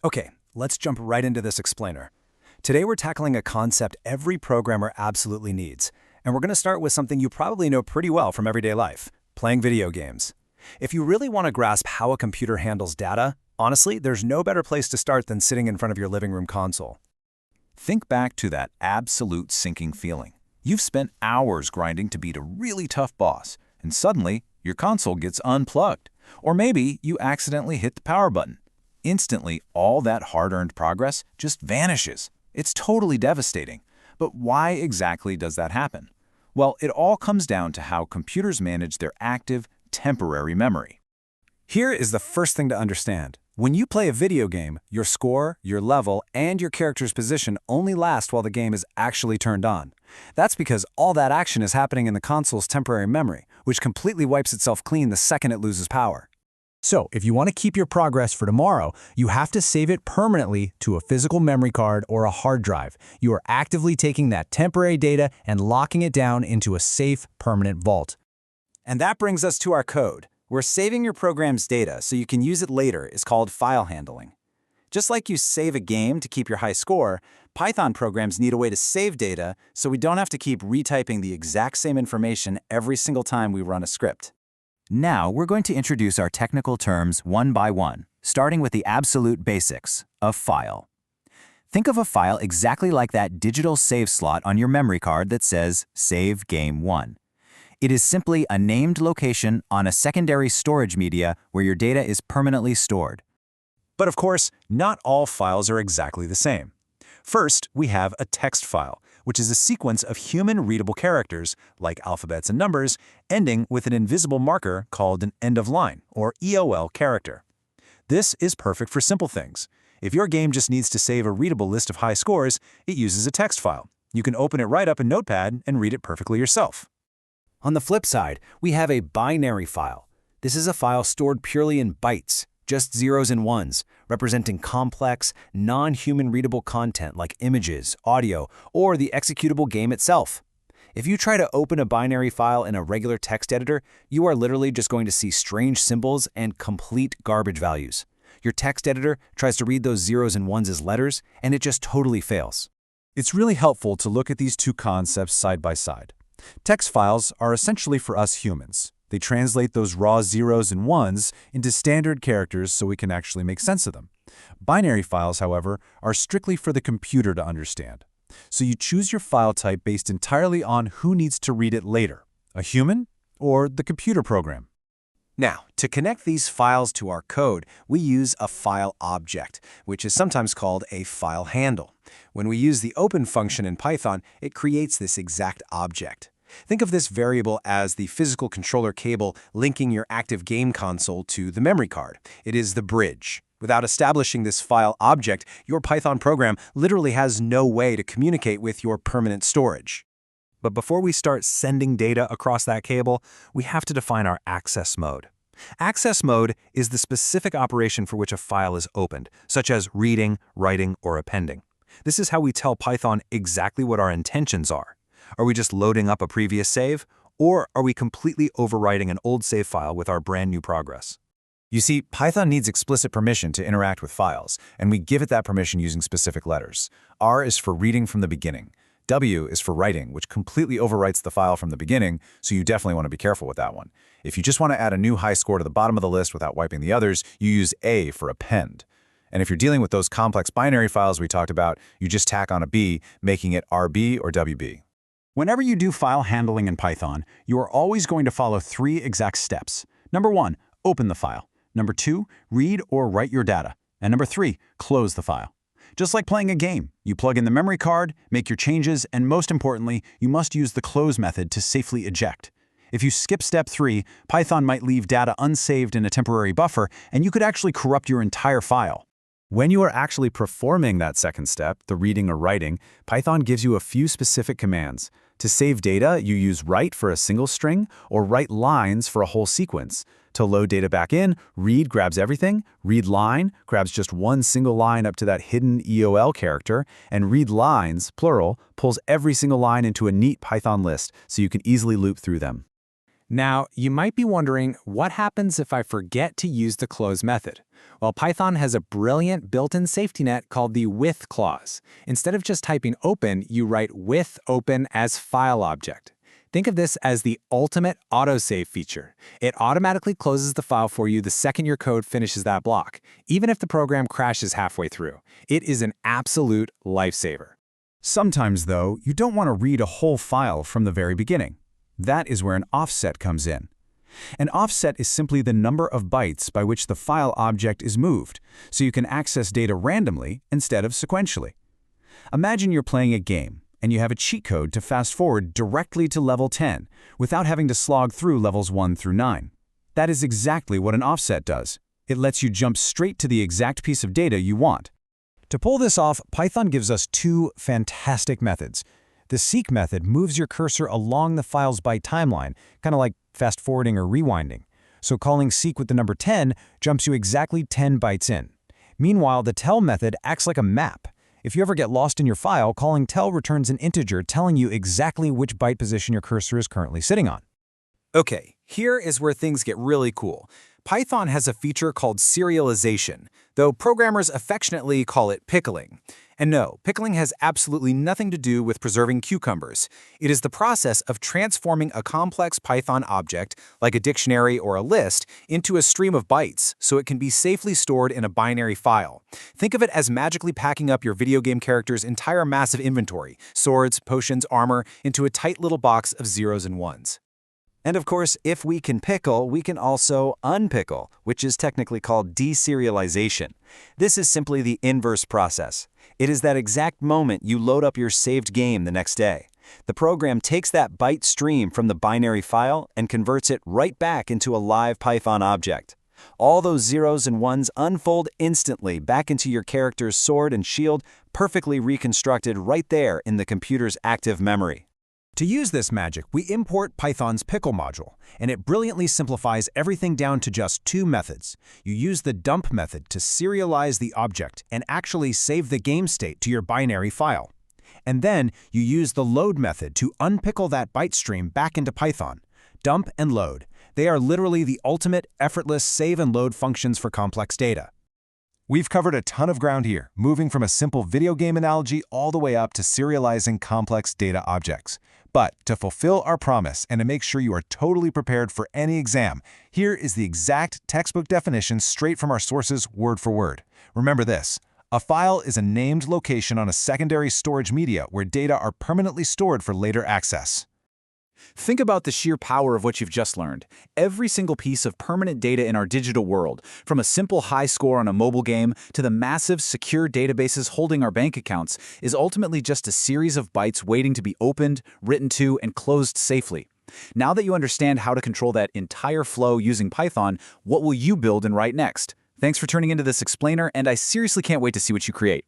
Okay, let's jump right into this explainer. Today we're tackling a concept every programmer absolutely needs, and we're going to start with something you probably know pretty well from everyday life, playing video games. If you really want to grasp how a computer handles data, honestly, there's no better place to start than sitting in front of your living room console. Think back to that absolute sinking feeling. You've spent hours grinding to beat a really tough boss, and suddenly your console gets unplugged. Or maybe you accidentally hit the power button. Instantly, all that hard-earned progress just vanishes. It's totally devastating. But why exactly does that happen? Well, it all comes down to how computers manage their active, temporary memory. Here is the first thing to understand. When you play a video game, your score, your level, and your character's position only last while the game is actually turned on. That's because all that action is happening in the console's temporary memory, which completely wipes itself clean the second it loses power. So, if you want to keep your progress for tomorrow, you have to save it permanently to a physical memory card or a hard drive. You are actively taking that temporary data and locking it down into a safe, permanent vault. And that brings us to our code, where saving your program's data so you can use it later is called file handling. Just like you save a game to keep your high score, Python programs need a way to save data so we don't have to keep retyping the exact same information every single time we run a script. Now, we're going to introduce our technical terms one by one, starting with the absolute basics of file. Think of a file exactly like that digital save slot on your memory card that says Save Game 1. It is simply a named location on a secondary storage media where your data is permanently stored. But of course, not all files are exactly the same. First, we have a text file, which is a sequence of human-readable characters, like alphabets and numbers, ending with an invisible marker called an end-of-line, or EOL character. This is perfect for simple things. If your game just needs to save a readable list of high scores, it uses a text file. You can open it right up in Notepad and read it perfectly yourself. On the flip side, we have a binary file. This is a file stored purely in bytes, just zeros and ones, representing complex, non-human readable content like images, audio, or the executable game itself. If you try to open a binary file in a regular text editor, you are literally just going to see strange symbols and complete garbage values. Your text editor tries to read those zeros and ones as letters, and it just totally fails. It's really helpful to look at these two concepts side by side. Text files are essentially for us humans. They translate those raw zeros and ones into standard characters so we can actually make sense of them. Binary files, however, are strictly for the computer to understand. So you choose your file type based entirely on who needs to read it later, a human or the computer program. Now, to connect these files to our code, we use a file object, which is sometimes called a file handle. When we use the open function in Python, it creates this exact object. Think of this variable as the physical controller cable linking your active game console to the memory card. It is the bridge. Without establishing this file object, your Python program literally has no way to communicate with your permanent storage. But before we start sending data across that cable, we have to define our access mode. Access mode is the specific operation for which a file is opened, such as reading, writing, or appending. This is how we tell Python exactly what our intentions are. Are we just loading up a previous save, or are we completely overwriting an old save file with our brand new progress? You see, Python needs explicit permission to interact with files, and we give it that permission using specific letters. R is for reading from the beginning. W is for writing, which completely overwrites the file from the beginning, so you definitely want to be careful with that one. If you just want to add a new high score to the bottom of the list without wiping the others, you use A for append. And if you're dealing with those complex binary files we talked about, you just tack on a B, making it RB or WB. Whenever you do file handling in Python, you are always going to follow 3 exact steps. Number 1, open the file. Number 2, read or write your data. And number 3, close the file. Just like playing a game, you plug in the memory card, make your changes, and most importantly, you must use the close method to safely eject. If you skip step 3, Python might leave data unsaved in a temporary buffer, and you could actually corrupt your entire file. When you are actually performing that second step, the reading or writing, Python gives you a few specific commands. To save data, you use write for a single string or write lines for a whole sequence. To load data back in, read grabs everything, read line grabs just one single line up to that hidden EOL character, and read lines, plural, pulls every single line into a neat Python list so you can easily loop through them. Now, you might be wondering, what happens if I forget to use the close method? Well, Python has a brilliant built-in safety net called the with clause. Instead of just typing open, you write with open as file object. Think of this as the ultimate autosave feature. It automatically closes the file for you the second your code finishes that block, even if the program crashes halfway through. It is an absolute lifesaver. Sometimes, though, you don't want to read a whole file from the very beginning. That is where an offset comes in. An offset is simply the number of bytes by which the file object is moved, so you can access data randomly instead of sequentially. Imagine you're playing a game, and you have a cheat code to fast forward directly to level 10 without having to slog through levels 1 through 9. That is exactly what an offset does. It lets you jump straight to the exact piece of data you want. To pull this off, Python gives us two fantastic methods. The seek method moves your cursor along the file's byte timeline, kind of like fast-forwarding or rewinding. So calling seek with the number 10 jumps you exactly 10 bytes in. Meanwhile, the tell method acts like a map. If you ever get lost in your file, calling tell returns an integer telling you exactly which byte position your cursor is currently sitting on. Okay, here is where things get really cool. Python has a feature called serialization, though programmers affectionately call it pickling. And no, pickling has absolutely nothing to do with preserving cucumbers. It is the process of transforming a complex Python object, like a dictionary or a list, into a stream of bytes so it can be safely stored in a binary file. Think of it as magically packing up your video game character's entire massive inventory, swords, potions, armor, into a tight little box of zeros and ones. And of course, if we can pickle, we can also unpickle, which is technically called de-serialization. This is simply the inverse process. It is that exact moment you load up your saved game the next day. The program takes that byte stream from the binary file and converts it right back into a live Python object. All those zeros and ones unfold instantly back into your character's sword and shield, perfectly reconstructed right there in the computer's active memory. To use this magic, we import Python's Pickle Module, and it brilliantly simplifies everything down to just two methods. You use the dump method to serialize the object and actually save the game state to your binary file. And then you use the load method to unpickle that byte stream back into Python. Dump and load. They are literally the ultimate effortless save and load functions for complex data. We've covered a ton of ground here, moving from a simple video game analogy all the way up to serializing complex data objects. But to fulfill our promise and to make sure you are totally prepared for any exam, here is the exact textbook definition straight from our sources word for word. Remember this: a file is a named location on a secondary storage media where data are permanently stored for later access. Think about the sheer power of what you've just learned. Every single piece of permanent data in our digital world, from a simple high score on a mobile game to the massive, secure databases holding our bank accounts, is ultimately just a series of bytes waiting to be opened, written to, and closed safely. Now that you understand how to control that entire flow using Python, what will you build and write next? Thanks for tuning into this explainer, and I seriously can't wait to see what you create.